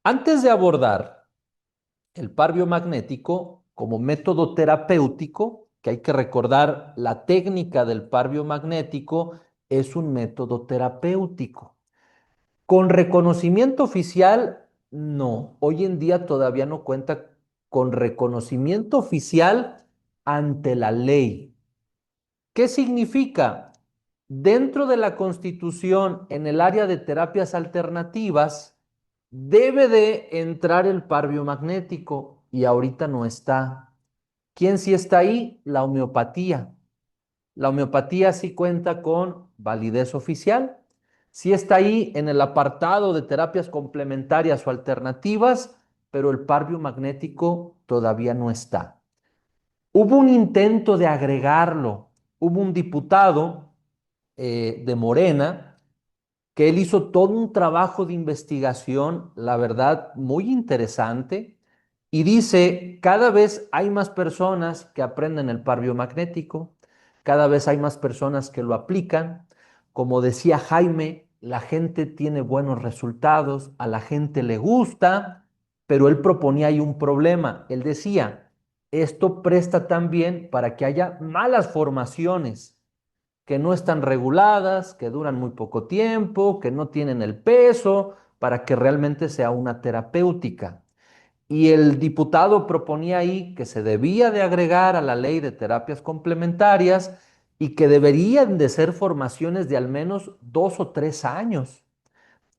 Antes de abordar el par biomagnético como método terapéutico, que hay que recordar, la técnica del par biomagnético es un método terapéutico. Con reconocimiento oficial, no. Hoy en día todavía no cuenta con reconocimiento oficial ante la ley. ¿Qué significa? Dentro de la Constitución, en el área de terapias alternativas, debe de entrar el par biomagnético y ahorita no está. ¿Quién sí está ahí? La homeopatía. La homeopatía sí cuenta con validez oficial. Sí está ahí en el apartado de terapias complementarias o alternativas, pero el par biomagnético todavía no está. Hubo un intento de agregarlo. Hubo un diputado de Morena que él hizo todo un trabajo de investigación, la verdad, muy interesante, y dice, cada vez hay más personas que aprenden el par biomagnético, cada vez hay más personas que lo aplican. Como decía Jaime, la gente tiene buenos resultados, a la gente le gusta, pero él proponía ahí un problema. Él decía, esto presta también para que haya malas formaciones que no están reguladas, que duran muy poco tiempo, que no tienen el peso para que realmente sea una terapéutica. Y el diputado proponía ahí que se debía de agregar a la ley de terapias complementarias y que deberían de ser formaciones de al menos 2 o 3 años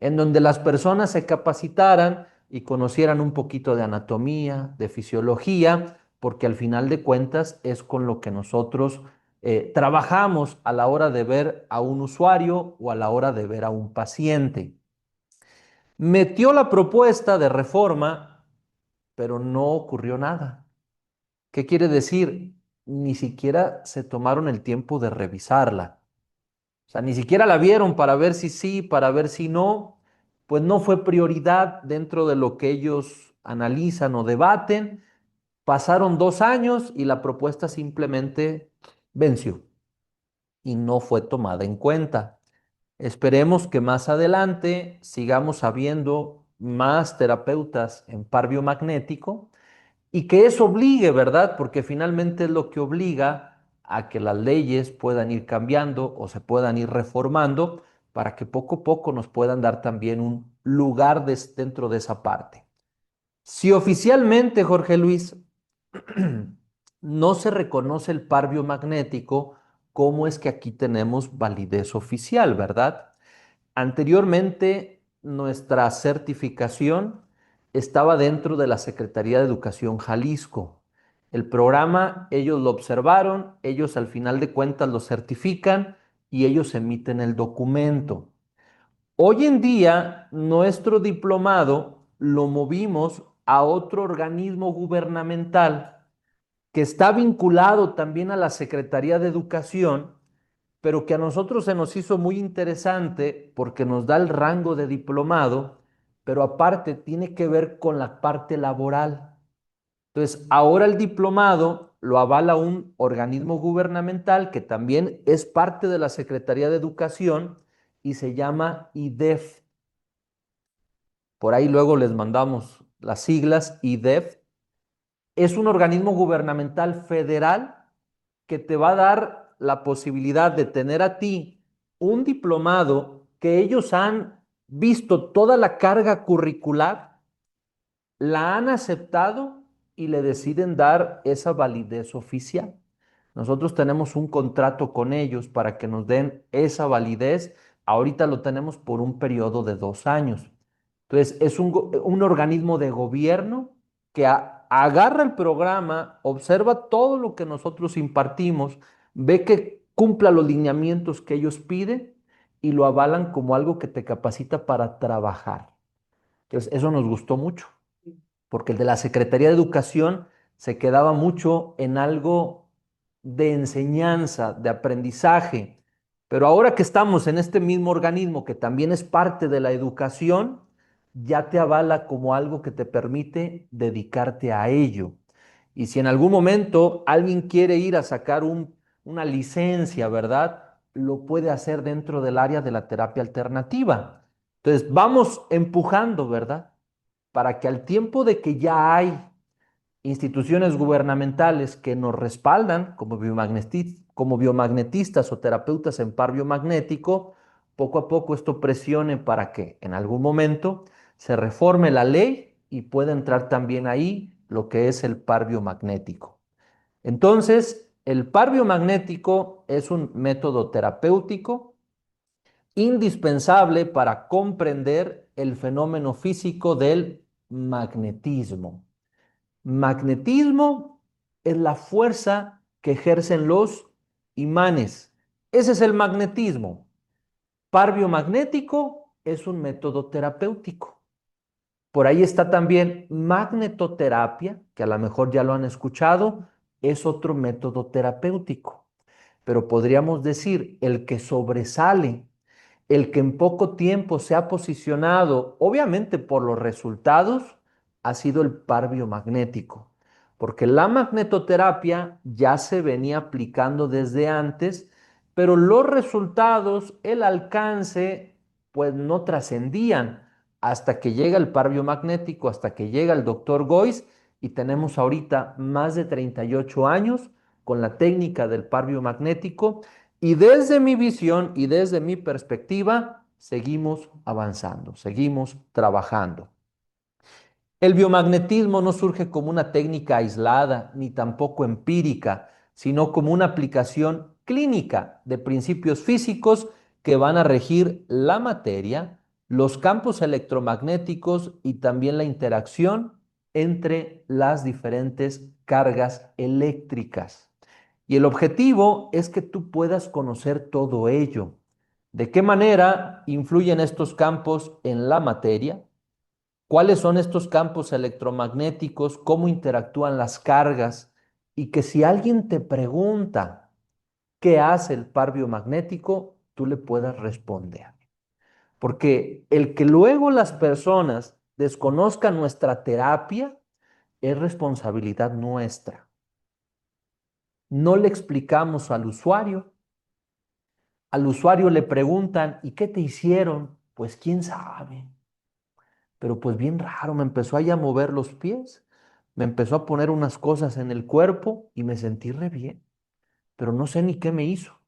en donde las personas se capacitaran y conocieran un poquito de anatomía, de fisiología, porque al final de cuentas es con lo que nosotros trabajamos a la hora de ver a un usuario o a la hora de ver a un paciente. Metió la propuesta de reforma, pero no ocurrió nada. ¿Qué quiere decir? Ni siquiera se tomaron el tiempo de revisarla. O sea, ni siquiera la vieron para ver si sí, para ver si no. Pues no fue prioridad dentro de lo que ellos analizan o debaten. Pasaron 2 años y la propuesta simplemente venció y no fue tomada en cuenta. Esperemos que más adelante sigamos habiendo más terapeutas en par biomagnético y que eso obligue, ¿verdad? Porque finalmente es lo que obliga a que las leyes puedan ir cambiando o se puedan ir reformando para que poco a poco nos puedan dar también un lugar dentro de esa parte. Si oficialmente, Jorge Luis, no se reconoce el par biomagnético, ¿cómo es que aquí tenemos validez oficial, verdad? Anteriormente, nuestra certificación estaba dentro de la Secretaría de Educación Jalisco. El programa, ellos lo observaron, ellos al final de cuentas lo certifican y ellos emiten el documento. Hoy en día, nuestro diplomado lo movimos a otro organismo gubernamental que está vinculado también a la Secretaría de Educación, pero que a nosotros se nos hizo muy interesante porque nos da el rango de diplomado, pero aparte tiene que ver con la parte laboral. Entonces, ahora el diplomado lo avala un organismo gubernamental que también es parte de la Secretaría de Educación y se llama IDEF. Por ahí luego les mandamos las siglas IDEF. Es un organismo gubernamental federal que te va a dar la posibilidad de tener a ti un diplomado que ellos han visto toda la carga curricular, la han aceptado y le deciden dar esa validez oficial. Nosotros tenemos un contrato con ellos para que nos den esa validez. Ahorita lo tenemos por un periodo de 2 años. Entonces, es un organismo de gobierno que agarra el programa, observa todo lo que nosotros impartimos, ve que cumpla los lineamientos que ellos piden y lo avalan como algo que te capacita para trabajar. Entonces, eso nos gustó mucho porque el de la Secretaría de Educación se quedaba mucho en algo de enseñanza, de aprendizaje. Pero ahora que estamos en este mismo organismo que también es parte de la educación, ya te avala como algo que te permite dedicarte a ello. Y si en algún momento alguien quiere ir a sacar una licencia, ¿verdad? Lo puede hacer dentro del área de la terapia alternativa. Entonces, vamos empujando, ¿verdad? para que al tiempo de que ya hay instituciones gubernamentales que nos respaldan como biomagnetistas o terapeutas en par biomagnético, poco a poco esto presione para que en algún momento se reforme la ley y pueda entrar también ahí lo que es el par biomagnético. Entonces, el par biomagnético es un método terapéutico indispensable para comprender el fenómeno físico del magnetismo. Magnetismo es la fuerza que ejercen los imanes. Ese es el magnetismo. Par biomagnético es un método terapéutico. Por ahí está también magnetoterapia, que a lo mejor ya lo han escuchado, es otro método terapéutico. Pero podríamos decir el que sobresale, el que en poco tiempo se ha posicionado, obviamente por los resultados, ha sido el par biomagnético, porque la magnetoterapia ya se venía aplicando desde antes, pero los resultados, el alcance, pues no trascendían hasta que llega el par biomagnético, hasta que llega el doctor Goiz y tenemos ahorita más de 38 años con la técnica del par biomagnético y desde mi visión y desde mi perspectiva, seguimos avanzando, seguimos trabajando. El biomagnetismo no surge como una técnica aislada ni tampoco empírica, sino como una aplicación clínica de principios físicos que van a regir la materia, los campos electromagnéticos y también la interacción entre las diferentes cargas eléctricas. Y el objetivo es que tú puedas conocer todo ello. ¿De qué manera influyen estos campos en la materia? ¿Cuáles son estos campos electromagnéticos? ¿Cómo interactúan las cargas? Y que si alguien te pregunta qué hace el par biomagnético, tú le puedas responder. Porque el que luego las personas desconozcan nuestra terapia es responsabilidad nuestra. No le explicamos al usuario le preguntan, ¿y qué te hicieron? Pues quién sabe. Pero pues bien raro, me empezó a ya mover los pies, me empezó a poner unas cosas en el cuerpo y me sentí re bien, pero no sé ni qué me hizo.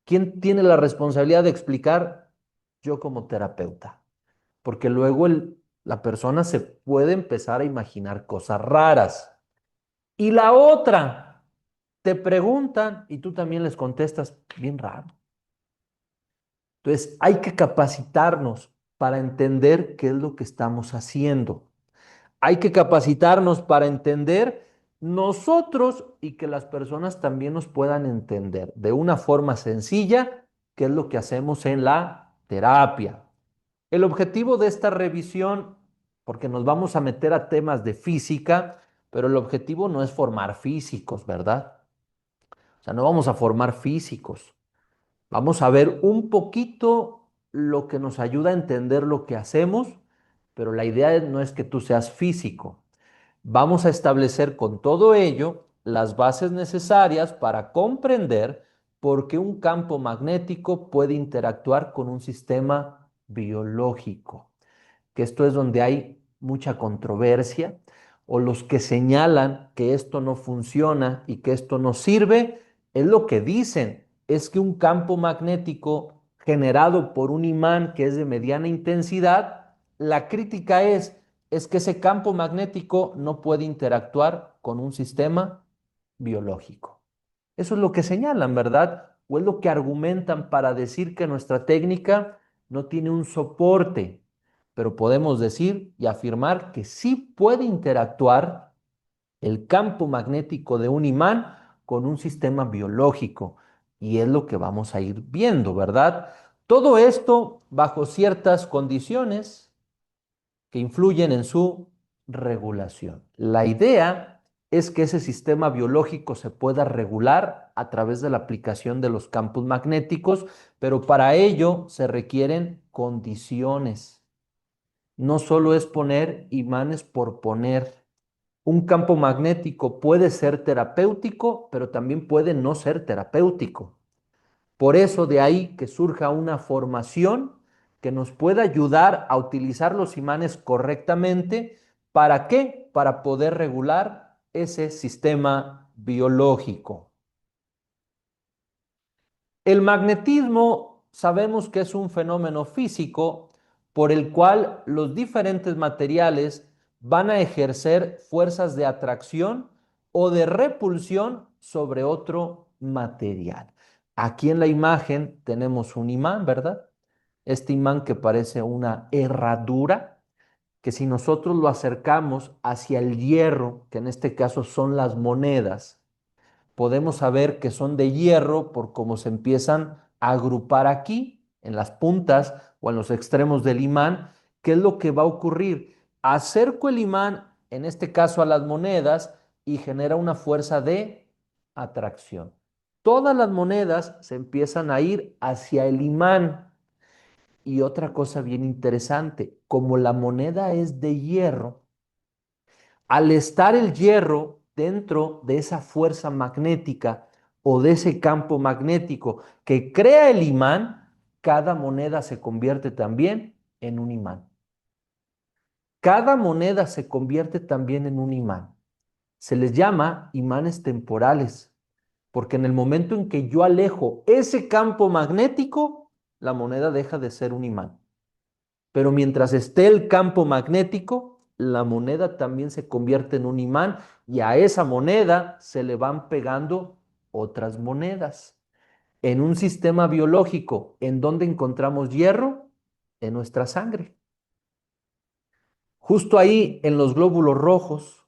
¿Quién tiene la responsabilidad de explicar? Yo como terapeuta, porque luego la persona se puede empezar a imaginar cosas raras. Y la otra, te preguntan y tú también les contestas, bien raro. Entonces, hay que capacitarnos para entender qué es lo que estamos haciendo. Hay que capacitarnos para entender nosotros y que las personas también nos puedan entender de una forma sencilla qué es lo que hacemos en la terapia. El objetivo de esta revisión, porque nos vamos a meter a temas de física, pero el objetivo no es formar físicos, ¿verdad? O sea, no vamos a formar físicos. Vamos a ver un poquito lo que nos ayuda a entender lo que hacemos, pero la idea no es que tú seas físico. Vamos a establecer con todo ello las bases necesarias para comprender por qué un campo magnético puede interactuar con un sistema biológico, que esto es donde hay mucha controversia, o los que señalan que esto no funciona y que esto no sirve, es lo que dicen, es que un campo magnético generado por un imán que es de mediana intensidad, la crítica es que ese campo magnético no puede interactuar con un sistema biológico. Eso es lo que señalan, ¿verdad? O es lo que argumentan para decir que nuestra técnica no tiene un soporte, pero podemos decir y afirmar que sí puede interactuar el campo magnético de un imán con un sistema biológico. Y es lo que vamos a ir viendo, ¿verdad? Todo esto bajo ciertas condiciones que influyen en su regulación. La idea es que ese sistema biológico se pueda regular a través de la aplicación de los campos magnéticos, pero para ello se requieren condiciones. No solo es poner imanes por poner. Un campo magnético puede ser terapéutico, pero también puede no ser terapéutico. Por eso de ahí que surja una formación que nos pueda ayudar a utilizar los imanes correctamente, ¿Para qué? Para poder regular ese sistema biológico. El magnetismo sabemos que es un fenómeno físico por el cual los diferentes materiales van a ejercer fuerzas de atracción o de repulsión sobre otro material. Aquí en la imagen tenemos un imán, ¿verdad? Este imán que parece una herradura, que si nosotros lo acercamos hacia el hierro, que en este caso son las monedas, podemos saber que son de hierro por cómo se empiezan a agrupar aquí, en las puntas o en los extremos del imán. ¿Qué es lo que va a ocurrir? Acerco el imán, en este caso a las monedas, y genera una fuerza de atracción. Todas las monedas se empiezan a ir hacia el imán. Y otra cosa bien interesante, como la moneda es de hierro, al estar el hierro dentro de esa fuerza magnética o de ese campo magnético que crea el imán, cada moneda se convierte también en un imán. Cada moneda se convierte también en un imán. Se les llama imanes temporales, porque en el momento en que yo alejo ese campo magnético, la moneda deja de ser un imán. Pero mientras esté el campo magnético, la moneda también se convierte en un imán y a esa moneda se le van pegando otras monedas. En un sistema biológico, ¿en dónde encontramos hierro? En nuestra sangre. Justo ahí en los glóbulos rojos,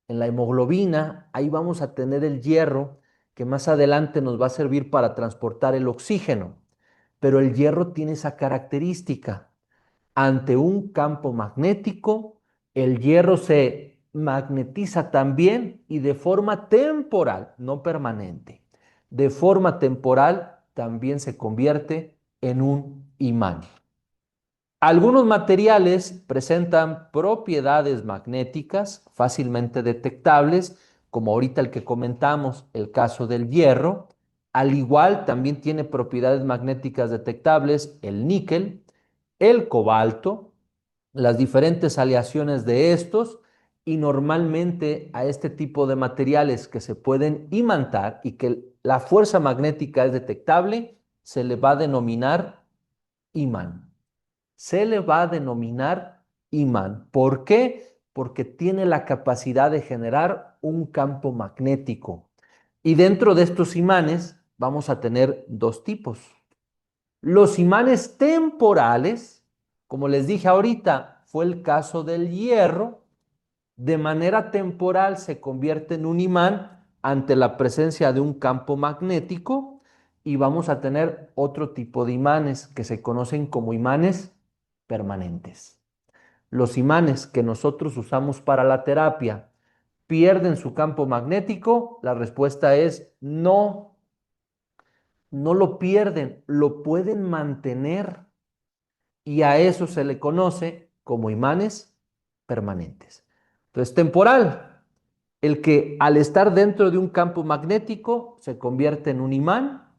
en la hemoglobina, ahí vamos a tener el hierro que más adelante nos va a servir para transportar el oxígeno. Pero el hierro tiene esa característica. Ante un campo magnético, el hierro se magnetiza también y de forma temporal, no permanente. De forma temporal también se convierte en un imán. Algunos materiales presentan propiedades magnéticas fácilmente detectables, como ahorita el que comentamos, el caso del hierro. Al igual también tiene propiedades magnéticas detectables el níquel, el cobalto, las diferentes aleaciones de estos y normalmente a este tipo de materiales que se pueden imantar y que la fuerza magnética es detectable, se le va a denominar imán. Se le va a denominar imán. ¿Por qué? Porque tiene la capacidad de generar un campo magnético. Y dentro de estos imanes vamos a tener dos tipos. Los imanes temporales, como les dije ahorita, fue el caso del hierro, de manera temporal se convierte en un imán ante la presencia de un campo magnético y vamos a tener otro tipo de imanes que se conocen como imanes permanentes. Los imanes que nosotros usamos para la terapia pierden su campo magnético, la respuesta es no, no lo pierden, lo pueden mantener y a eso se le conoce como imanes permanentes. Entonces, temporal, el que al estar dentro de un campo magnético se convierte en un imán.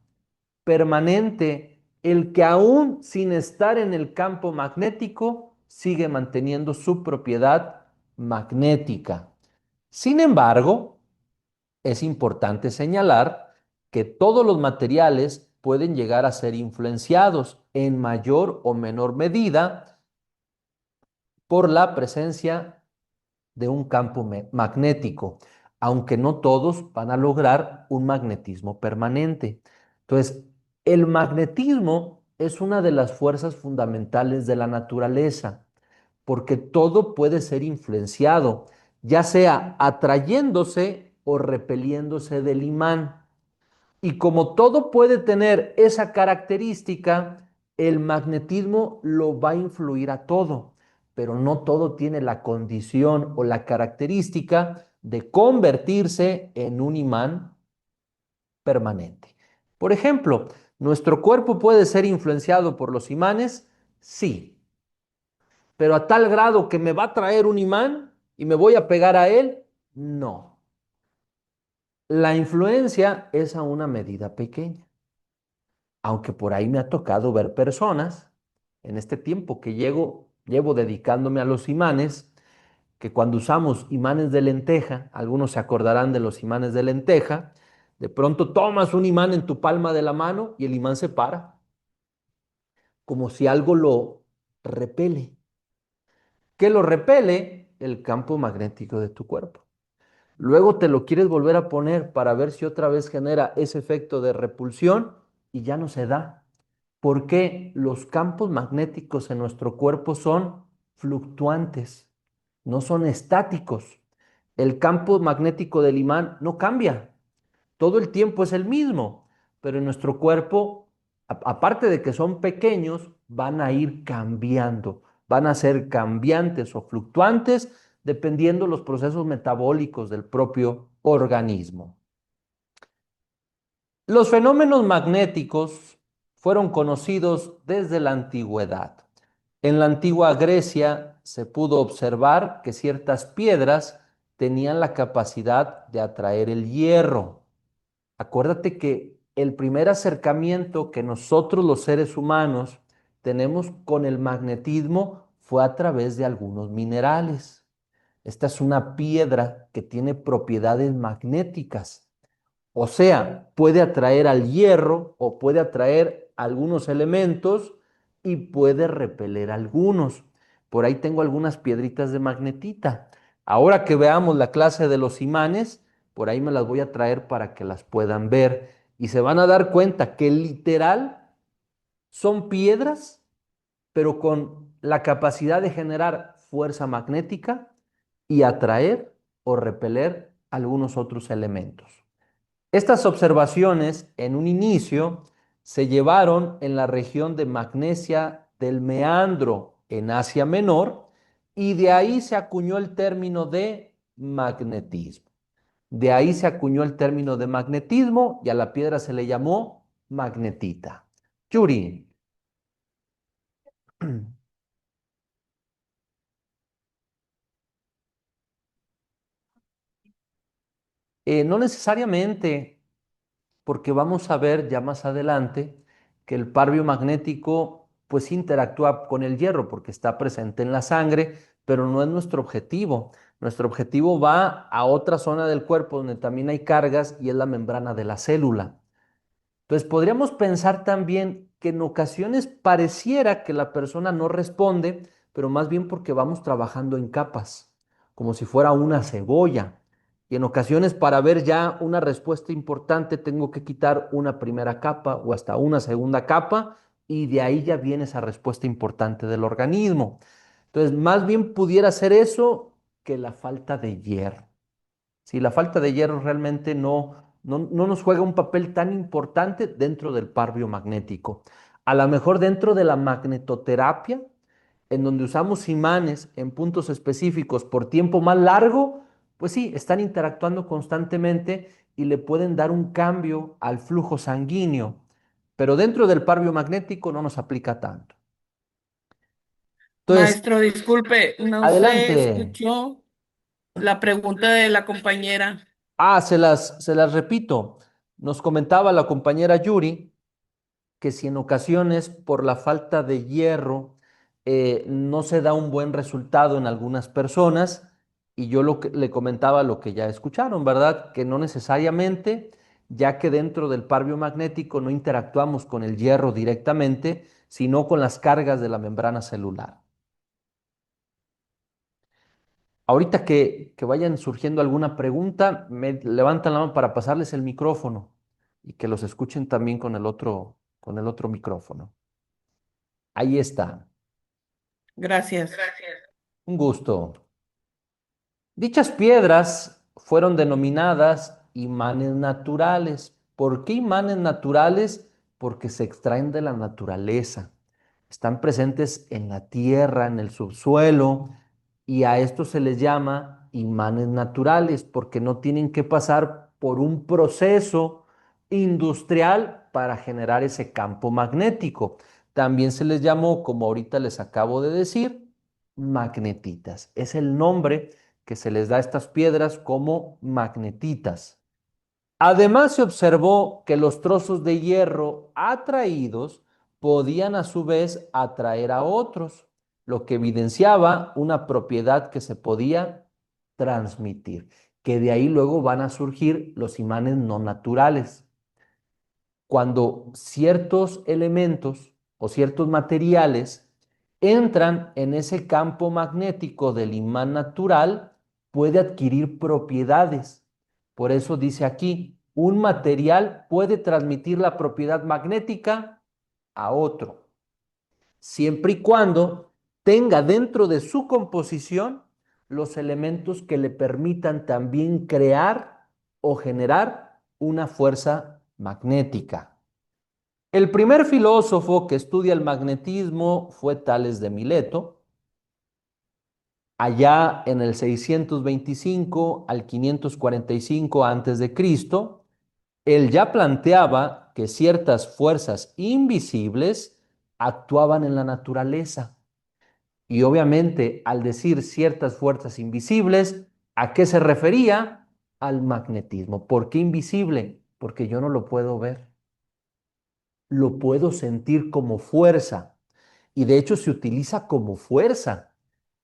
Permanente, el que aún sin estar en el campo magnético sigue manteniendo su propiedad magnética. Sin embargo, es importante señalar que todos los materiales pueden llegar a ser influenciados en mayor o menor medida por la presencia de un campo magnético, aunque no todos van a lograr un magnetismo permanente. Entonces, el magnetismo es una de las fuerzas fundamentales de la naturaleza, porque todo puede ser influenciado, ya sea atrayéndose o repeliéndose del imán. Y como todo puede tener esa característica, el magnetismo lo va a influir a todo, pero no todo tiene la condición o la característica de convertirse en un imán permanente. Por ejemplo, ¿nuestro cuerpo puede ser influenciado por los imanes? Sí, pero a tal grado que me va a traer un imán y me voy a pegar a él, no. La influencia es a una medida pequeña. Aunque por ahí me ha tocado ver personas en este tiempo que llevo dedicándome a los imanes, que cuando usamos imanes de lenteja, algunos se acordarán de los imanes de lenteja, de pronto tomas un imán en tu palma de la mano y el imán se para, como si algo lo repele. ¿Qué lo repele? El campo magnético de tu cuerpo. Luego te lo quieres volver a poner para ver si otra vez genera ese efecto de repulsión y ya no se da. Porque los campos magnéticos en nuestro cuerpo son fluctuantes, no son estáticos. El campo magnético del imán no cambia, todo el tiempo es el mismo, pero en nuestro cuerpo, aparte de que son pequeños, van a ir cambiando, van a ser cambiantes o fluctuantes dependiendo los procesos metabólicos del propio organismo. Los fenómenos magnéticos fueron conocidos desde la antigüedad. En la antigua Grecia se pudo observar que ciertas piedras tenían la capacidad de atraer el hierro. Acuérdate que el primer acercamiento que nosotros los seres humanos tenemos con el magnetismo fue a través de algunos minerales. Esta es una piedra que tiene propiedades magnéticas. O sea, puede atraer al hierro o puede atraer algunos elementos y puede repeler algunos. Por ahí tengo algunas piedritas de magnetita. Ahora que veamos la clase de los imanes, por ahí me las voy a traer para que las puedan ver y se van a dar cuenta que literal son piedras, pero con la capacidad de generar fuerza magnética y atraer o repeler algunos otros elementos. Estas observaciones en un inicio se llevaron en la región de Magnesia del Meandro, en Asia Menor, y de ahí se acuñó el término de magnetismo. De ahí se acuñó el término de magnetismo y a la piedra se le llamó magnetita. Yuri, no necesariamente, porque vamos a ver ya más adelante que el par biomagnético pues interactúa con el hierro porque está presente en la sangre, pero no es nuestro objetivo. Nuestro objetivo va a otra zona del cuerpo donde también hay cargas y es la membrana de la célula. Entonces, podríamos pensar también que en ocasiones pareciera que la persona no responde, pero más bien porque vamos trabajando en capas, como si fuera una cebolla. Y en ocasiones para ver ya una respuesta importante tengo que quitar una primera capa o hasta una segunda capa y de ahí ya viene esa respuesta importante del organismo. Entonces, más bien pudiera ser eso que la falta de hierro. Si la falta de hierro realmente no nos juega un papel tan importante dentro del par biomagnético. A lo mejor dentro de la magnetoterapia, en donde usamos imanes en puntos específicos por tiempo más largo, pues sí, están interactuando constantemente y le pueden dar un cambio al flujo sanguíneo. Pero dentro del par biomagnético no nos aplica tanto. Entonces, Maestro, disculpe, no se adelante. escuchó la pregunta de la compañera. Se las repito. Nos comentaba la compañera Yuri que si en ocasiones por la falta de hierro no se da un buen resultado en algunas personas, y yo le comentaba lo que ya escucharon, ¿verdad? Que no necesariamente, ya que dentro del par biomagnético no interactuamos con el hierro directamente, sino con las cargas de la membrana celular. Ahorita que vayan surgiendo alguna pregunta, me levantan la mano para pasarles el micrófono y que los escuchen también con el otro micrófono. Ahí está. Gracias. Un gusto. Dichas piedras fueron denominadas imanes naturales. ¿Por qué imanes naturales? Porque se extraen de la naturaleza. Están presentes en la tierra, en el subsuelo, y a esto se les llama imanes naturales porque no tienen que pasar por un proceso industrial para generar ese campo magnético. También se les llamó, como ahorita les acabo de decir, magnetitas. Es el nombre que se les da a estas piedras como magnetitas. Además, se observó que los trozos de hierro atraídos podían a su vez atraer a otros. lo que evidenciaba una propiedad que se podía transmitir, que de ahí luego van a surgir los imanes no naturales. Cuando ciertos elementos o ciertos materiales entran en ese campo magnético del imán natural, puede adquirir propiedades. Por eso dice aquí, un material puede transmitir la propiedad magnética a otro, siempre y cuando tenga dentro de su composición los elementos que le permitan también crear o generar una fuerza magnética. El primer filósofo que estudia el magnetismo fue Tales de Mileto, allá en el 625 al 545 antes de Cristo. Él ya planteaba que ciertas fuerzas invisibles actuaban en la naturaleza. Y obviamente, al decir ciertas fuerzas invisibles, ¿a qué se refería? Al magnetismo. ¿Por qué invisible? Porque yo no lo puedo ver, lo puedo sentir como fuerza. Y de hecho se utiliza como fuerza.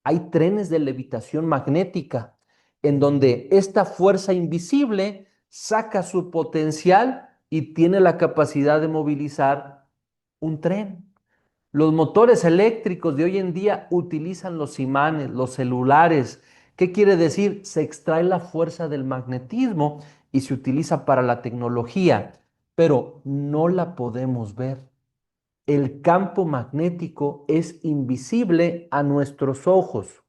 Hay trenes de levitación magnética en donde esta fuerza invisible saca su potencial y tiene la capacidad de movilizar un tren. Los motores eléctricos de hoy en día utilizan los imanes, los celulares. ¿Qué quiere decir? Se extrae la fuerza del magnetismo y se utiliza para la tecnología, pero no la podemos ver. El campo magnético es invisible a nuestros ojos,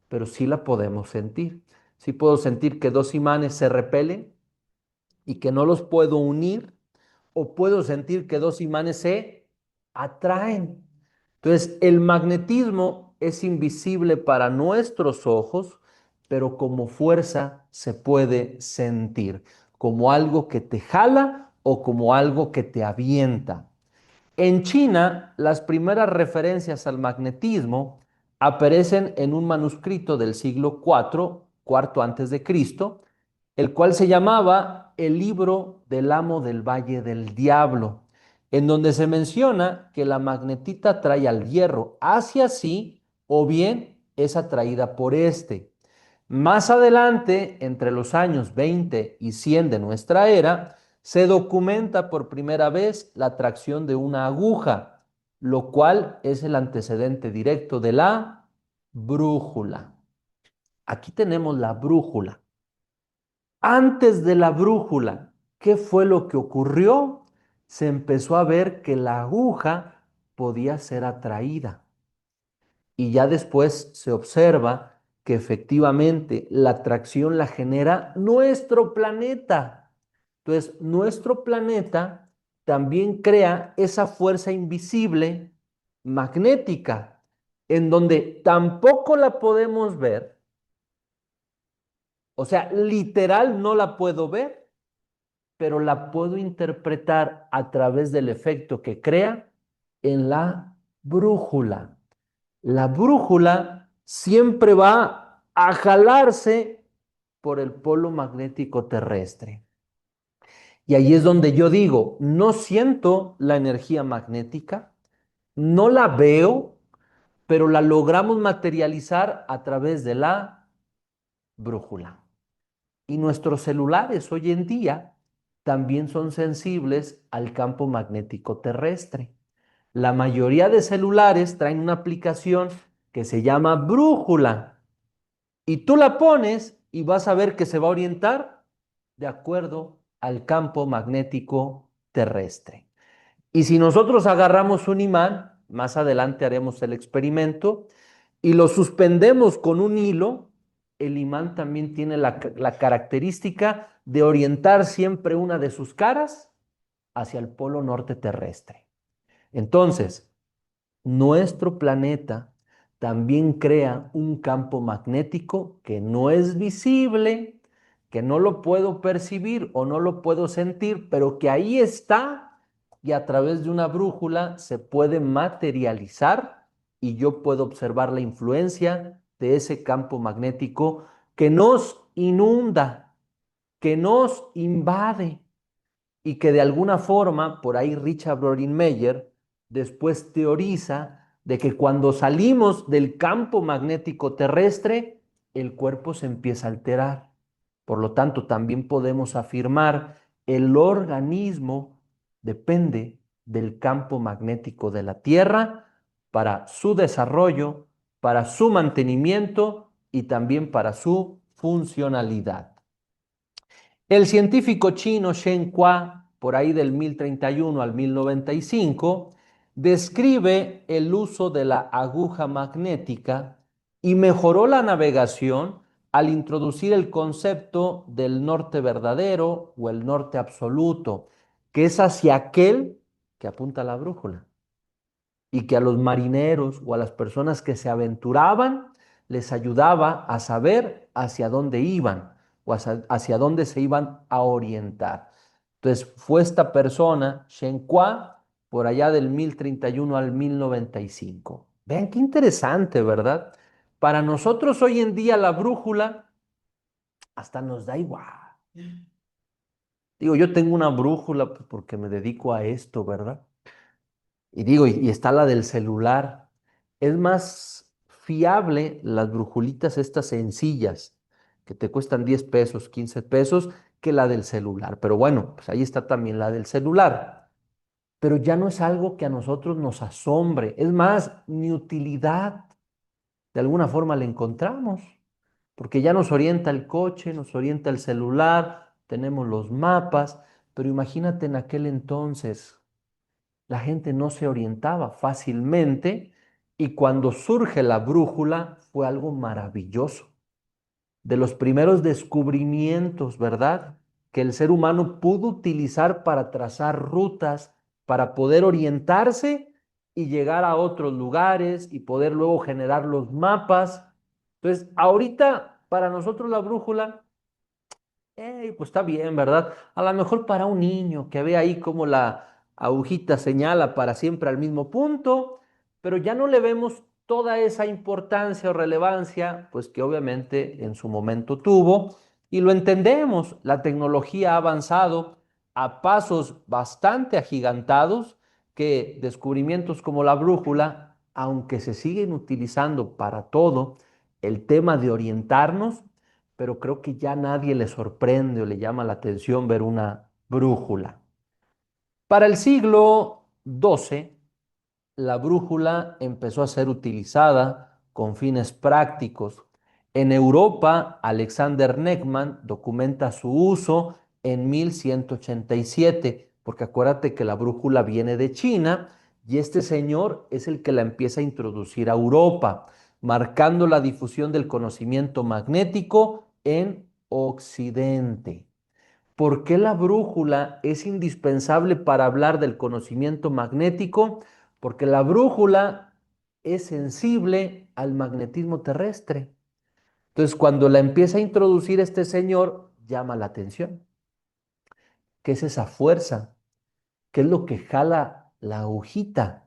pero sí la podemos sentir. Sí puedo sentir que dos imanes se repelen y que no los puedo unir, o puedo sentir que dos imanes se atraen. Entonces, el magnetismo es invisible para nuestros ojos, pero como fuerza se puede sentir, como algo que te jala o como algo que te avienta. En China, las primeras referencias al magnetismo aparecen en un manuscrito del siglo IV, cuarto antes de Cristo, el cual se llamaba El libro del amo del Valle del Diablo, en donde se menciona que la magnetita trae al hierro hacia sí o bien es atraída por este. Más adelante, entre los años 20 y 100 de nuestra era, se documenta por primera vez la atracción de una aguja, lo cual es el antecedente directo de la brújula. Aquí tenemos la brújula. Antes de la brújula, ¿qué fue lo que ocurrió? Se empezó a ver que la aguja podía ser atraída. Y ya después se observa que efectivamente la atracción la genera nuestro planeta. Entonces, nuestro planeta también crea esa fuerza invisible magnética, en donde tampoco la podemos ver, o sea, literal no la puedo ver, pero la puedo interpretar a través del efecto que crea en la brújula. La brújula siempre va a jalarse por el polo magnético terrestre. Y ahí es donde yo digo, no siento la energía magnética, no la veo, pero la logramos materializar a través de la brújula. Y nuestros celulares hoy en día también son sensibles al campo magnético terrestre. La mayoría de celulares traen una aplicación que se llama brújula y tú la pones y vas a ver que se va a orientar de acuerdo al campo magnético terrestre. Y si nosotros agarramos un imán, más adelante haremos el experimento, y lo suspendemos con un hilo, el imán también tiene la característica de orientar siempre una de sus caras hacia el polo norte terrestre. Entonces, nuestro planeta también crea un campo magnético que no es visible, que no lo puedo percibir o no lo puedo sentir, pero que ahí está y a través de una brújula se puede materializar y yo puedo observar la influencia de ese campo magnético que nos inunda, que nos invade y que de alguna forma, por ahí Richard Brodin Meyer después teoriza de que cuando salimos del campo magnético terrestre, el cuerpo se empieza a alterar. Por lo tanto, también podemos afirmar el organismo depende del campo magnético de la Tierra para su desarrollo, para su mantenimiento y también para su funcionalidad. El científico chino Shen Kua, por ahí del 1031 al 1095, describe el uso de la aguja magnética y mejoró la navegación al introducir el concepto del norte verdadero o el norte absoluto, que es hacia aquel que apunta la brújula y que a los marineros o a las personas que se aventuraban les ayudaba a saber hacia dónde iban o hacia dónde se iban a orientar. Entonces fue esta persona, Shen Kua, por allá del 1031 al 1095. Vean qué interesante, ¿verdad? Para nosotros hoy en día la brújula hasta nos da igual. Digo, yo tengo una brújula pues, porque me dedico a esto, ¿verdad? Y digo, y está la del celular. Es más fiable las brujulitas estas sencillas, que te cuestan 10 pesos, 15 pesos, que la del celular. Pero bueno, pues ahí está también la del celular. Pero ya no es algo que a nosotros nos asombre. Es más, ni utilidad de alguna forma le encontramos, porque ya nos orienta el coche, nos orienta el celular, tenemos los mapas, pero imagínate en aquel entonces la gente no se orientaba fácilmente y cuando surge la brújula fue algo maravilloso. De los primeros descubrimientos, ¿verdad? Que el ser humano pudo utilizar para trazar rutas, para poder orientarse y llegar a otros lugares y poder luego generar los mapas. Entonces, ahorita para nosotros la brújula pues está bien, ¿verdad? A lo mejor para un niño que ve ahí como la agujita señala para siempre al mismo punto, pero ya no le vemos toda esa importancia o relevancia, pues que obviamente en su momento tuvo, y lo entendemos, la tecnología ha avanzado a pasos bastante agigantados, que descubrimientos como la brújula, aunque se siguen utilizando para todo, el tema de orientarnos, pero creo que ya nadie le sorprende o le llama la atención ver una brújula. Para el siglo XII, la brújula empezó a ser utilizada con fines prácticos. En Europa, Alexander Neckman documenta su uso en 1187, porque acuérdate que la brújula viene de China y este señor es el que la empieza a introducir a Europa, marcando la difusión del conocimiento magnético en Occidente. ¿Por qué la brújula es indispensable para hablar del conocimiento magnético? Porque la brújula es sensible al magnetismo terrestre. Entonces, cuando la empieza a introducir este señor, llama la atención. ¿Qué es esa fuerza? ¿Qué es lo que jala la agujita?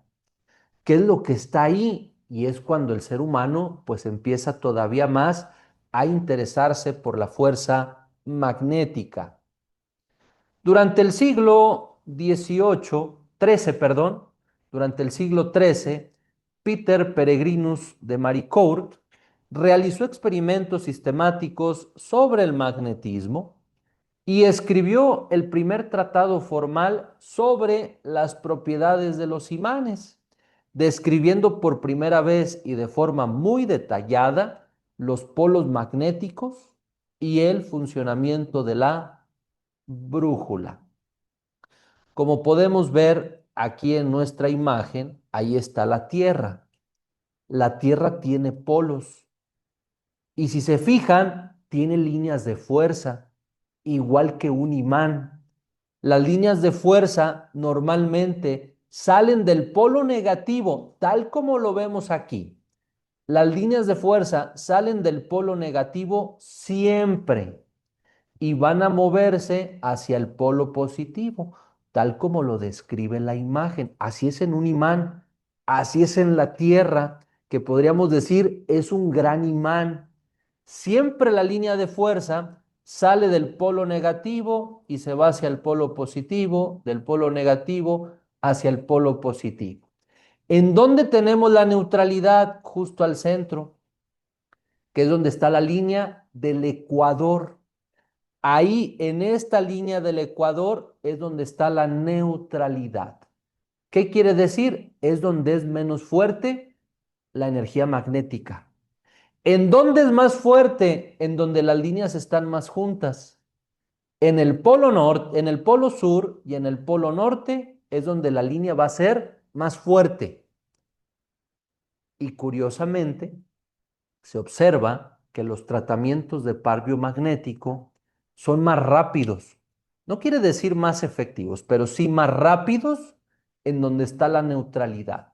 ¿Qué es lo que está ahí? Y es cuando el ser humano pues empieza todavía más a interesarse por la fuerza magnética. Durante el siglo XIII, perdón, durante el siglo XIII, Peter Peregrinus de Maricourt realizó experimentos sistemáticos sobre el magnetismo y escribió el primer tratado formal sobre las propiedades de los imanes, describiendo por primera vez y de forma muy detallada los polos magnéticos y el funcionamiento de la brújula. Como podemos ver aquí en nuestra imagen, ahí está la Tierra. La Tierra tiene polos y si se fijan, tiene líneas de fuerza, igual que un imán. Las líneas de fuerza normalmente salen del polo negativo, tal como lo vemos aquí. Las líneas de fuerza salen del polo negativo siempre y van a moverse hacia el polo positivo, tal como lo describe la imagen. Así es en un imán, así es en la Tierra, que podríamos decir es un gran imán. Siempre la línea de fuerza sale del polo negativo y se va hacia el polo positivo, del polo negativo hacia el polo positivo. ¿En dónde tenemos la neutralidad? Justo al centro, que es donde está la línea del ecuador. Ahí, en esta línea del ecuador, es donde está la neutralidad. ¿Qué quiere decir? Es donde es menos fuerte la energía magnética. ¿En dónde es más fuerte? En donde las líneas están más juntas. En el polo norte, en el polo sur y en el polo norte es donde la línea va a ser más fuerte. Y curiosamente, se observa que los tratamientos de par biomagnético son más rápidos. No quiere decir más efectivos, pero sí más rápidos en donde está la neutralidad.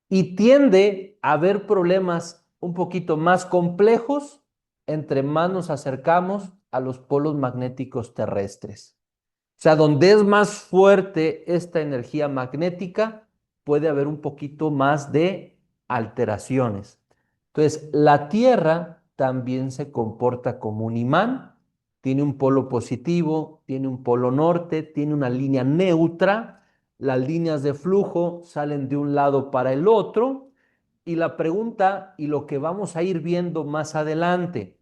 Y tiende a haber problemas un poquito más complejos entre más nos acercamos a los polos magnéticos terrestres. O sea, donde es más fuerte esta energía magnética, puede haber un poquito más de alteraciones. Entonces, la Tierra también se comporta como un imán, tiene un polo positivo, tiene un polo norte, tiene una línea neutra, las líneas de flujo salen de un lado para el otro, y la pregunta y lo que vamos a ir viendo más adelante,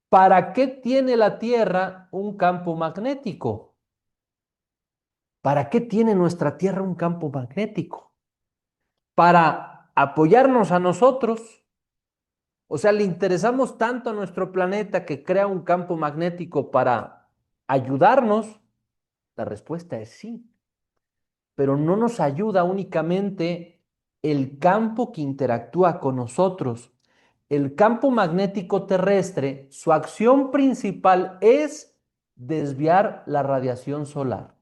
¿para qué tiene la Tierra un campo magnético? ¿Para qué tiene nuestra Tierra un campo magnético? Para apoyarnos a nosotros. O sea, le interesamos tanto a nuestro planeta que crea un campo magnético para ayudarnos. La respuesta es sí, pero no nos ayuda únicamente el campo que interactúa con nosotros. El campo magnético terrestre, su acción principal es desviar la radiación solar.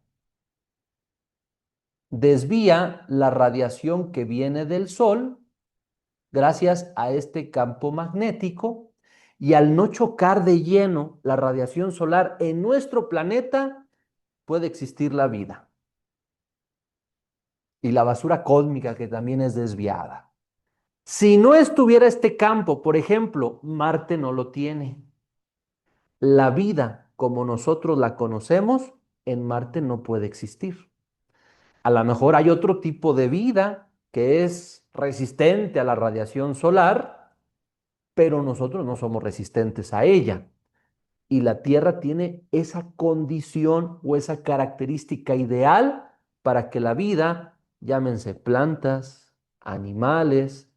Desvía la radiación que viene del Sol gracias a este campo magnético, y al no chocar de lleno la radiación solar en nuestro planeta, puede existir la vida y la basura cósmica que también es desviada. Si no estuviera este campo, por ejemplo, Marte no lo tiene. La vida como nosotros la conocemos en Marte no puede existir. A lo mejor hay otro tipo de vida que es resistente a la radiación solar, pero nosotros no somos resistentes a ella. Y la Tierra tiene esa condición o esa característica ideal para que la vida, llámense plantas, animales,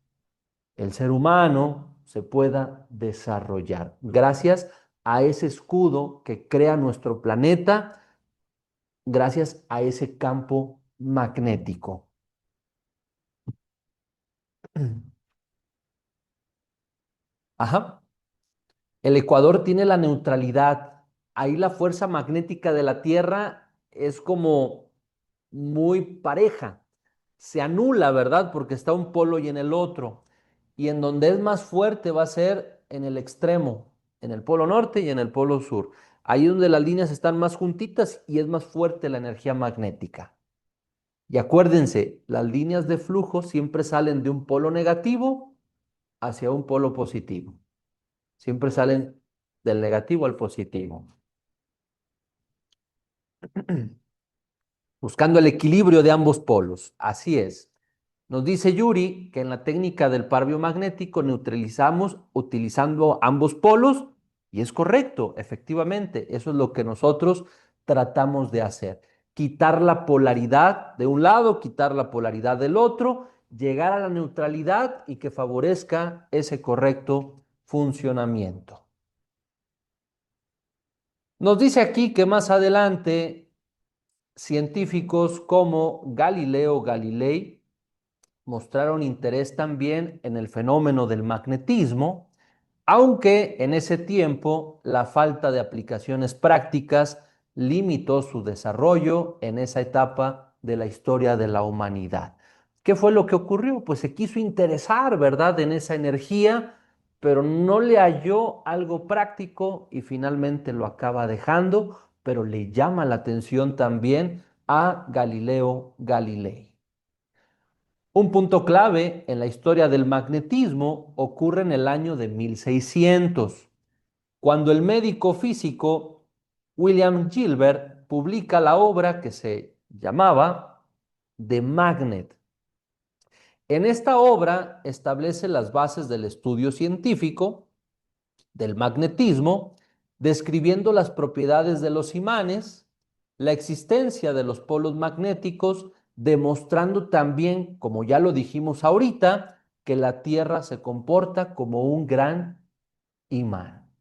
el ser humano, se pueda desarrollar gracias a ese escudo que crea nuestro planeta, gracias a ese campo magnético. Ajá. El ecuador tiene la neutralidad. Ahí la fuerza magnética de la Tierra es como muy pareja. Se anula, ¿verdad? Porque está un polo y en el otro. Y en donde es más fuerte va a ser en el extremo, en el polo norte y en el polo sur. Ahí donde las líneas están más juntitas y es más fuerte la energía magnética. Y acuérdense, las líneas de flujo siempre salen de un polo negativo hacia un polo positivo. Siempre salen del negativo al positivo. Buscando el equilibrio de ambos polos. Así es. Nos dice Yuri que en la técnica del par biomagnético neutralizamos utilizando ambos polos, y es correcto, efectivamente, eso es lo que nosotros tratamos de hacer. Quitar la polaridad de un lado, quitar la polaridad del otro, llegar a la neutralidad y que favorezca ese correcto funcionamiento. Nos dice aquí que más adelante científicos como Galileo Galilei mostraron interés también en el fenómeno del magnetismo, aunque en ese tiempo la falta de aplicaciones prácticas limitó su desarrollo en esa etapa de la historia de la humanidad. ¿Qué fue lo que ocurrió? Pues se quiso interesar, ¿verdad?, en esa energía, pero no le halló algo práctico y finalmente lo acaba dejando, pero le llama la atención también a Galileo Galilei. Un punto clave en la historia del magnetismo ocurre en el año de 1600, cuando el médico físico William Gilbert publica la obra que se llamaba The Magnet. En esta obra establece las bases del estudio científico del magnetismo, describiendo las propiedades de los imanes, la existencia de los polos magnéticos, demostrando también, como ya lo dijimos ahorita, que la Tierra se comporta como un gran imán.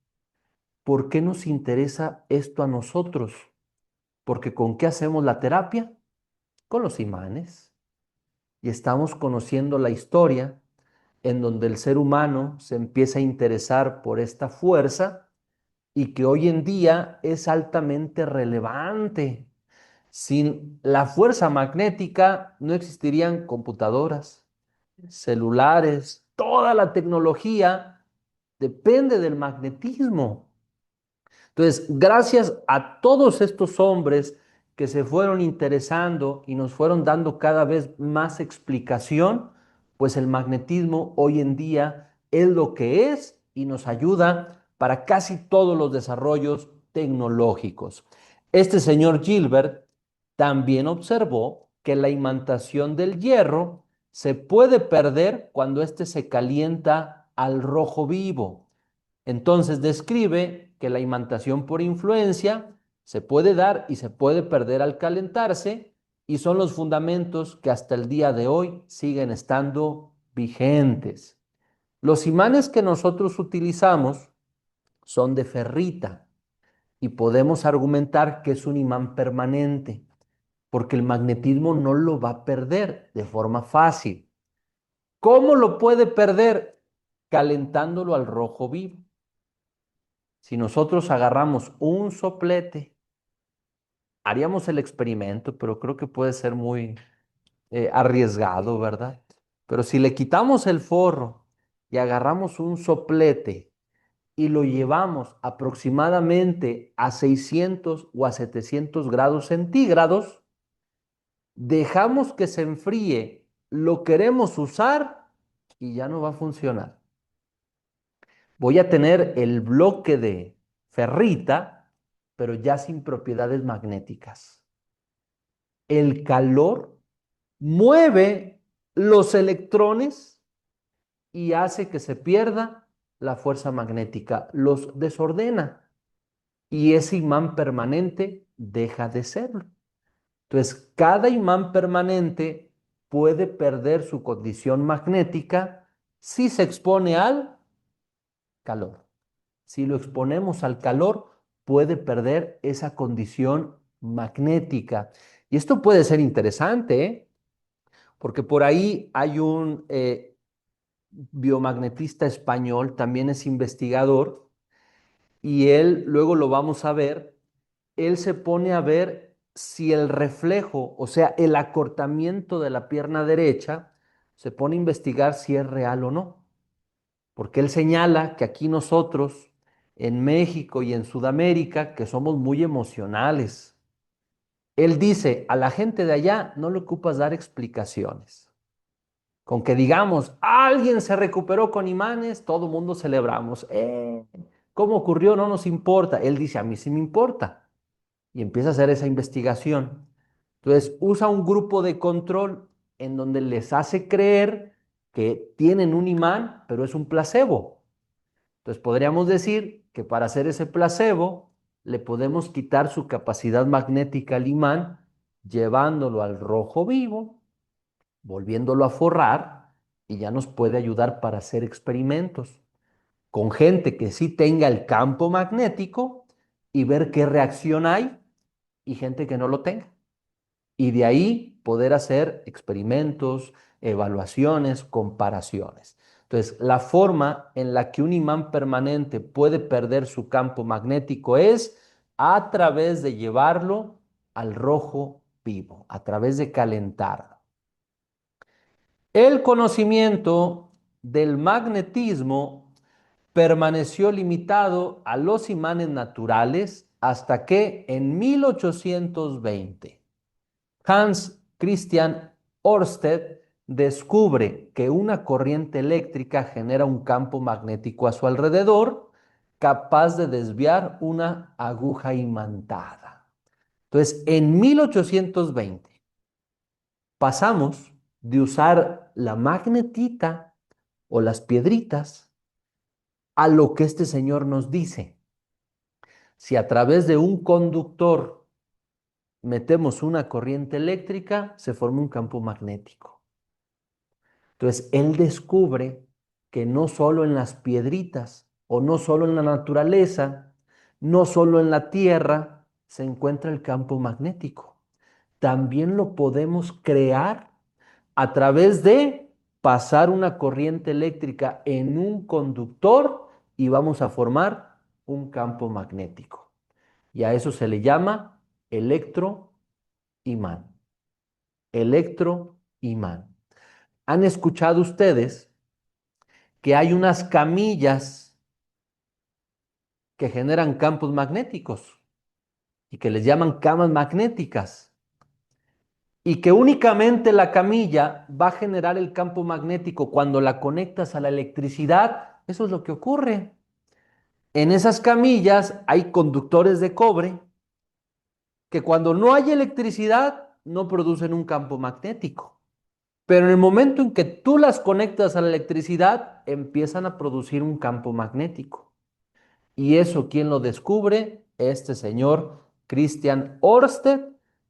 ¿Por qué nos interesa esto a nosotros? Porque ¿con qué hacemos la terapia? Con los imanes. Y estamos conociendo la historia en donde el ser humano se empieza a interesar por esta fuerza y que hoy en día es altamente relevante. Sin la fuerza magnética no existirían computadoras, celulares, toda la tecnología depende del magnetismo. Entonces, gracias a todos estos hombres que se fueron interesando y nos fueron dando cada vez más explicación, pues el magnetismo hoy en día es lo que es y nos ayuda para casi todos los desarrollos tecnológicos. Este señor Gilbert también observó que la imantación del hierro se puede perder cuando éste se calienta al rojo vivo. Entonces describe que la imantación por influencia se puede dar y se puede perder al calentarse y son los fundamentos que hasta el día de hoy siguen estando vigentes. Los imanes que nosotros utilizamos son de ferrita y podemos argumentar que es un imán permanente porque el magnetismo no lo va a perder de forma fácil. ¿Cómo lo puede perder? Calentándolo al rojo vivo. Si nosotros agarramos un soplete, haríamos el experimento, pero creo que puede ser muy arriesgado, ¿verdad? Pero si le quitamos el forro y agarramos un soplete y lo llevamos aproximadamente a 600 o a 700 grados centígrados, dejamos que se enfríe, lo queremos usar y ya no va a funcionar. Voy a tener el bloque de ferrita, pero ya sin propiedades magnéticas. El calor mueve los electrones y hace que se pierda la fuerza magnética, los desordena y ese imán permanente deja de serlo. Entonces, cada imán permanente puede perder su condición magnética si se expone al calor. Si lo exponemos al calor, puede perder esa condición magnética. Y esto puede ser interesante, ¿eh? Porque por ahí hay un biomagnetista español, también es investigador, y él, luego lo vamos a ver, él se pone a ver si el reflejo, o sea, el acortamiento de la pierna derecha, se pone a investigar si es real o no. Porque él señala que aquí nosotros, en México y en Sudamérica, que somos muy emocionales. Él dice, a la gente de allá no le ocupas dar explicaciones. Con que digamos, alguien se recuperó con imanes, todo mundo celebramos. ¿Cómo ocurrió? No nos importa. Él dice, a mí sí me importa. Y empieza a hacer esa investigación. Entonces, usa un grupo de control en donde les hace creer que tienen un imán, pero es un placebo. Entonces podríamos decir que para hacer ese placebo le podemos quitar su capacidad magnética al imán, llevándolo al rojo vivo, volviéndolo a forrar y ya nos puede ayudar para hacer experimentos con gente que sí tenga el campo magnético y ver qué reacción hay y gente que no lo tenga y de ahí poder hacer experimentos, evaluaciones, comparaciones. Entonces, la forma en la que un imán permanente puede perder su campo magnético es a través de llevarlo al rojo vivo, a través de calentarlo. El conocimiento del magnetismo permaneció limitado a los imanes naturales hasta que en 1820 Hans Christian Ørsted descubre que una corriente eléctrica genera un campo magnético a su alrededor capaz de desviar una aguja imantada. Entonces, en 1820 pasamos de usar la magnetita o las piedritas a lo que este señor nos dice. Si a través de un conductor metemos una corriente eléctrica, se forma un campo magnético. Entonces, él descubre que no solo en las piedritas o no solo en la naturaleza, no solo en la tierra se encuentra el campo magnético. También lo podemos crear a través de pasar una corriente eléctrica en un conductor y vamos a formar un campo magnético. Y a eso se le llama electroimán. Electroimán. ¿Han escuchado ustedes que hay unas camillas que generan campos magnéticos y que les llaman camas magnéticas? Y que únicamente la camilla va a generar el campo magnético cuando la conectas a la electricidad. Eso es lo que ocurre. En esas camillas hay conductores de cobre que cuando no hay electricidad no producen un campo magnético. Pero en el momento en que tú las conectas a la electricidad, empiezan a producir un campo magnético. Y eso, ¿quién lo descubre? Este señor Christian Ørsted,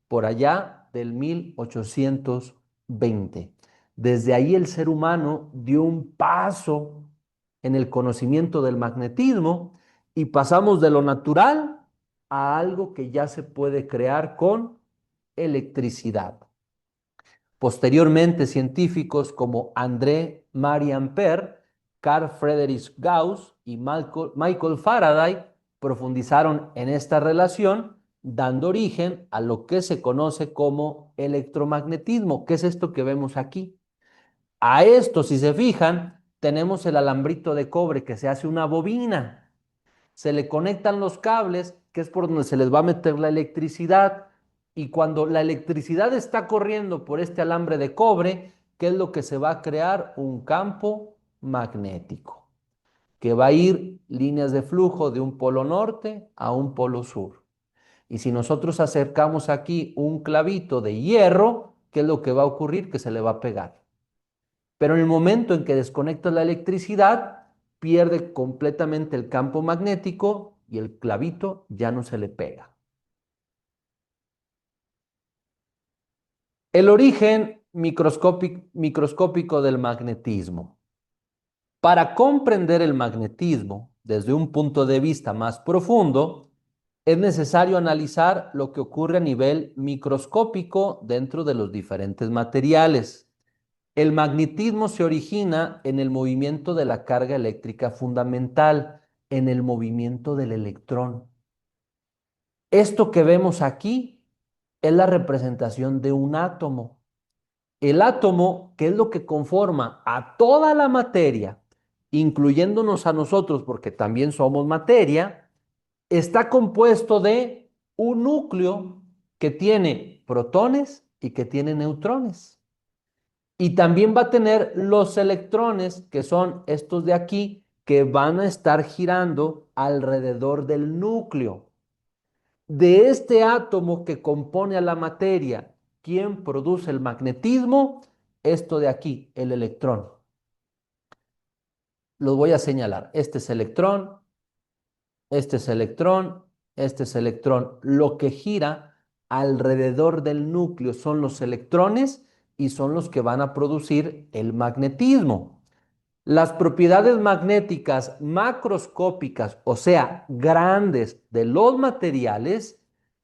por allá del 1820. Desde ahí el ser humano dio un paso en el conocimiento del magnetismo y pasamos de lo natural a algo que ya se puede crear con electricidad. Posteriormente, científicos como André Marie Ampère, Carl Friedrich Gauss y Michael Faraday profundizaron en esta relación, dando origen a lo que se conoce como electromagnetismo. ¿Qué es esto que vemos aquí? A esto, si se fijan, tenemos el alambrito de cobre que se hace una bobina. Se le conectan los cables, que es por donde se les va a meter la electricidad. Y cuando la electricidad está corriendo por este alambre de cobre, ¿qué es lo que se va a crear? Un campo magnético, que va a ir líneas de flujo de un polo norte a un polo sur. Y si nosotros acercamos aquí un clavito de hierro, ¿qué es lo que va a ocurrir? Que se le va a pegar. Pero en el momento en que desconectas la electricidad, pierde completamente el campo magnético y el clavito ya no se le pega. El origen microscópico del magnetismo. Para comprender el magnetismo desde un punto de vista más profundo, es necesario analizar lo que ocurre a nivel microscópico dentro de los diferentes materiales. El magnetismo se origina en el movimiento de la carga eléctrica fundamental, en el movimiento del electrón. Esto que vemos aquí es la representación de un átomo. El átomo, que es lo que conforma a toda la materia, incluyéndonos a nosotros, porque también somos materia, está compuesto de un núcleo que tiene protones y que tiene neutrones. Y también va a tener los electrones, que son estos de aquí, que van a estar girando alrededor del núcleo. De este átomo que compone a la materia, ¿quién produce el magnetismo? Esto de aquí, el electrón. Los voy a señalar. Este es electrón, este es electrón, este es electrón. Lo que gira alrededor del núcleo son los electrones y son los que van a producir el magnetismo. Las propiedades magnéticas macroscópicas, o sea, grandes de los materiales,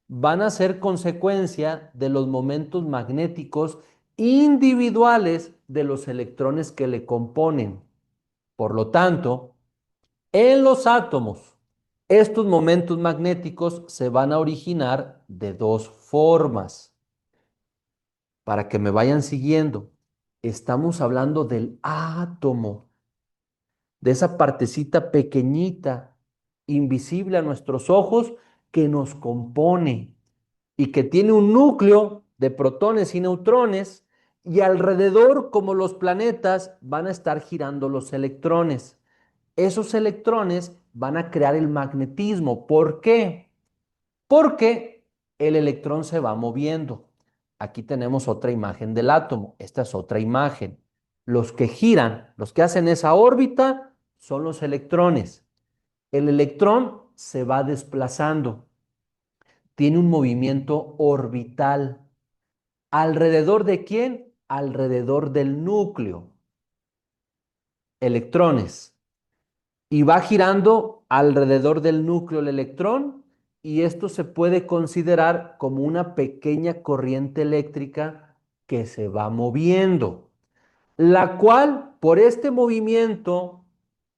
van a ser consecuencia de los momentos magnéticos individuales de los electrones que le componen. Por lo tanto, en los átomos, estos momentos magnéticos se van a originar de dos formas. Para que me vayan siguiendo, estamos hablando del átomo, de esa partecita pequeñita, invisible a nuestros ojos, que nos compone y que tiene un núcleo de protones y neutrones, y alrededor, como los planetas, van a estar girando los electrones. Esos electrones van a crear el magnetismo. ¿Por qué? Porque el electrón se va moviendo. aquí tenemos otra imagen del átomo. Esta es otra imagen. Los que giran, los que hacen esa órbita, son los electrones. El electrón se va desplazando. Tiene un movimiento orbital. ¿Alrededor de quién? Alrededor del núcleo. Electrones. Y va girando alrededor del núcleo el electrón y esto se puede considerar como una pequeña corriente eléctrica que se va moviendo, la cual por este movimiento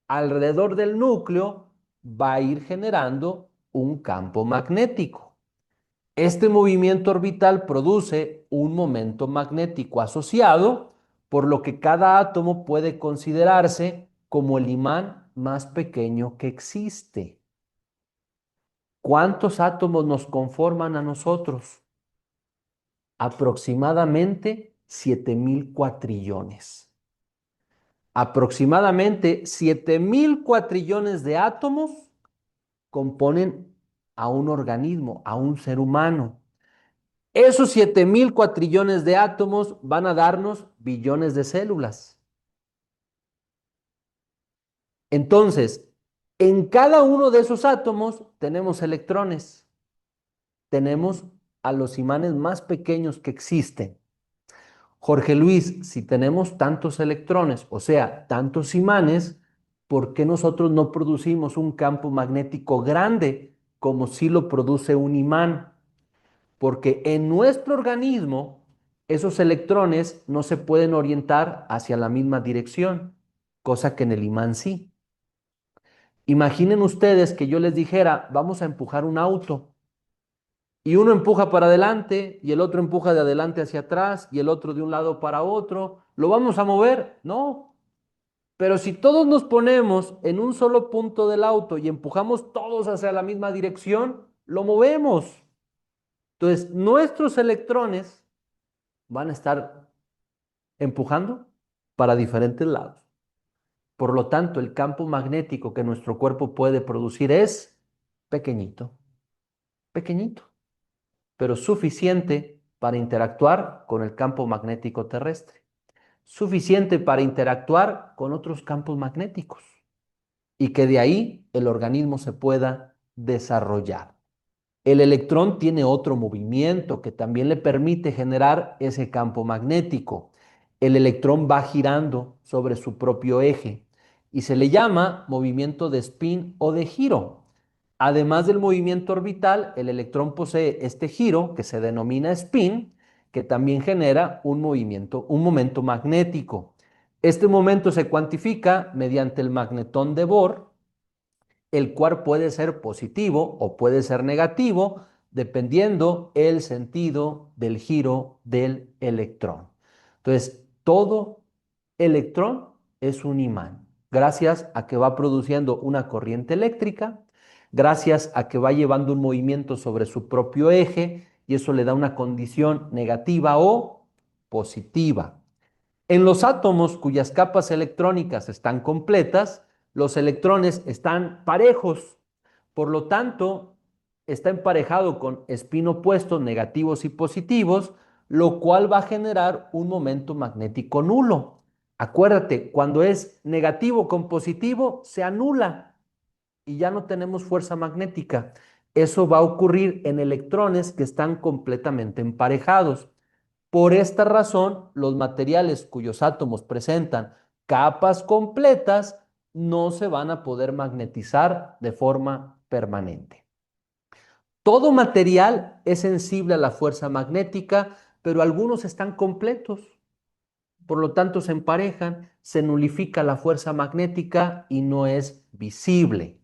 alrededor del núcleo va a ir generando un campo magnético. Este movimiento orbital produce un momento magnético asociado, por lo que cada átomo puede considerarse como el imán más pequeño que existe. ¿Cuántos átomos nos conforman a nosotros? Aproximadamente 7.000 cuatrillones. Aproximadamente 7.000 cuatrillones de átomos componen a un organismo, a un ser humano. Esos 7.000 cuatrillones de átomos van a darnos billones de células. Entonces, en cada uno de esos átomos tenemos electrones. Tenemos a los imanes más pequeños que existen. Jorge Luis, si tenemos tantos electrones, o sea, tantos imanes, ¿por qué nosotros no producimos un campo magnético grande como si lo produce un imán? Porque en nuestro organismo esos electrones no se pueden orientar hacia la misma dirección, cosa que en el imán sí. Imaginen ustedes que yo les dijera, vamos a empujar un auto y uno empuja para adelante y el otro empuja de adelante hacia atrás y el otro de un lado para otro. ¿Lo vamos a mover? No. Pero si todos nos ponemos en un solo punto del auto y empujamos todos hacia la misma dirección, lo movemos. Entonces, nuestros electrones van a estar empujando para diferentes lados. Por lo tanto, el campo magnético que nuestro cuerpo puede producir es pequeñito, pequeñito, pero suficiente para interactuar con el campo magnético terrestre, suficiente para interactuar con otros campos magnéticos y que de ahí el organismo se pueda desarrollar. El electrón tiene otro movimiento que también le permite generar ese campo magnético. El electrón va girando sobre su propio eje y se le llama movimiento de spin o de giro. Además del movimiento orbital, el electrón posee este giro que se denomina spin, que también genera un movimiento, un momento magnético. Este momento se cuantifica mediante el magnetón de Bohr, el cual puede ser positivo o puede ser negativo, dependiendo el sentido del giro del electrón. Entonces, todo electrón es un imán, gracias a que va produciendo una corriente eléctrica, gracias a que va llevando un movimiento sobre su propio eje, y eso le da una condición negativa o positiva. En los átomos cuyas capas electrónicas están completas, los electrones están parejos. Por lo tanto, está emparejado con spin opuestos negativos y positivos, lo cual va a generar un momento magnético nulo. Acuérdate, cuando es negativo con positivo, se anula y ya no tenemos fuerza magnética. Eso va a ocurrir en electrones que están completamente emparejados. Por esta razón, los materiales cuyos átomos presentan capas completas no se van a poder magnetizar de forma permanente. Todo material es sensible a la fuerza magnética, pero algunos están completos. Por lo tanto, se emparejan, se nulifica la fuerza magnética y no es visible.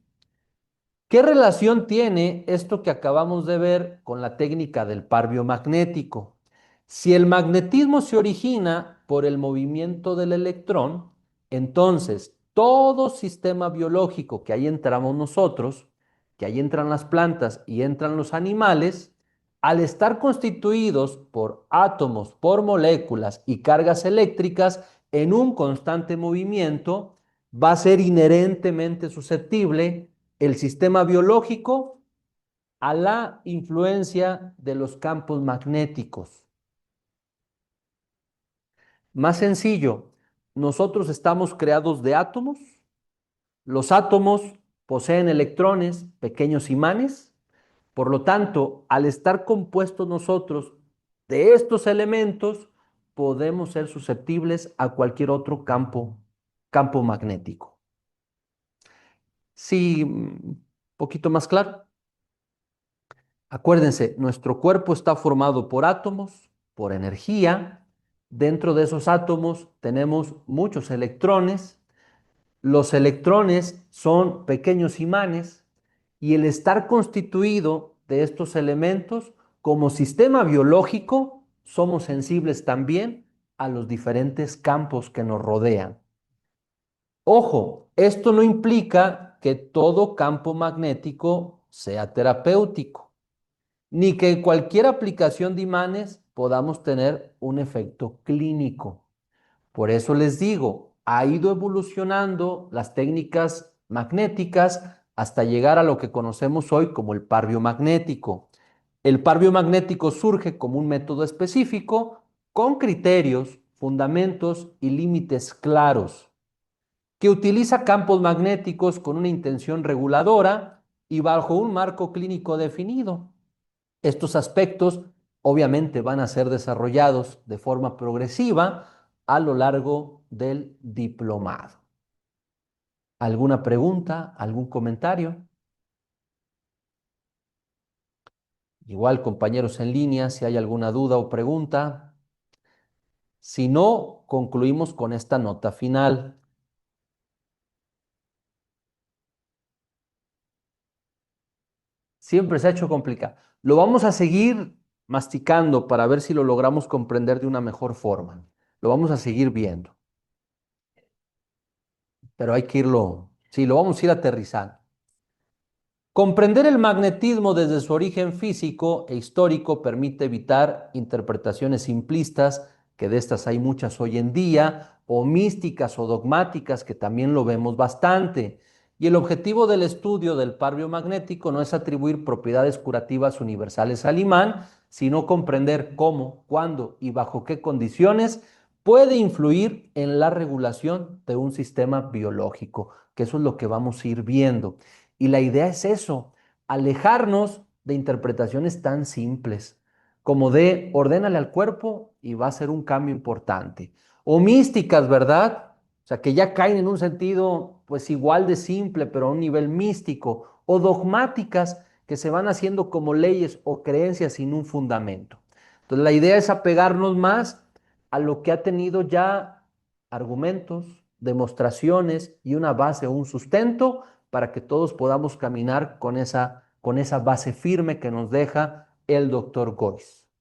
¿Qué relación tiene esto que acabamos de ver con la técnica del par biomagnético? Si el magnetismo se origina por el movimiento del electrón, entonces todo sistema biológico que ahí entramos nosotros, que ahí entran las plantas y entran los animales, al estar constituidos por átomos, por moléculas y cargas eléctricas en un constante movimiento, va a ser inherentemente susceptible el sistema biológico a la influencia de los campos magnéticos. Más sencillo, nosotros estamos creados de átomos. Los átomos poseen electrones, pequeños imanes. Por lo tanto, al estar compuestos nosotros de estos elementos, podemos ser susceptibles a cualquier otro campo magnético. Sí, un poquito más claro. Acuérdense, nuestro cuerpo está formado por átomos, por energía. Dentro de esos átomos tenemos muchos electrones. Los electrones son pequeños imanes y el estar constituido de estos elementos como sistema biológico, somos sensibles también a los diferentes campos que nos rodean. Ojo, esto no implica que todo campo magnético sea terapéutico, ni que en cualquier aplicación de imanes podamos tener un efecto clínico. Por eso les digo, ha ido evolucionando las técnicas magnéticas hasta llegar a lo que conocemos hoy como el par biomagnético. El par biomagnético surge como un método específico con criterios, fundamentos y límites claros, que utiliza campos magnéticos con una intención reguladora y bajo un marco clínico definido. Estos aspectos obviamente van a ser desarrollados de forma progresiva a lo largo del diplomado. ¿Alguna pregunta? ¿Algún comentario? Igual, compañeros en línea, si hay alguna duda o pregunta. Si no, concluimos con esta nota final. Siempre se ha hecho complicado. Lo vamos a seguir masticando para ver si lo logramos comprender de una mejor forma. Lo vamos a seguir viendo, pero hay que irlo, sí, lo vamos a ir aterrizando. Comprender el magnetismo desde su origen físico e histórico permite evitar interpretaciones simplistas, que de estas hay muchas hoy en día, o místicas o dogmáticas, que también lo vemos bastante. Y el objetivo del estudio del par biomagnético no es atribuir propiedades curativas universales al imán, sino comprender cómo, cuándo y bajo qué condiciones puede influir en la regulación de un sistema biológico, que eso es lo que vamos a ir viendo. Y la idea es eso, alejarnos de interpretaciones tan simples como de ordénale al cuerpo y va a ser un cambio importante. O místicas, ¿verdad? O sea, que ya caen en un sentido pues igual de simple, pero a un nivel místico. O dogmáticas que se van haciendo como leyes o creencias sin un fundamento. Entonces la idea es apegarnos más a lo que ha tenido ya argumentos, demostraciones y una base o un sustento para que todos podamos caminar con esa base firme que nos deja el doctor Goiz.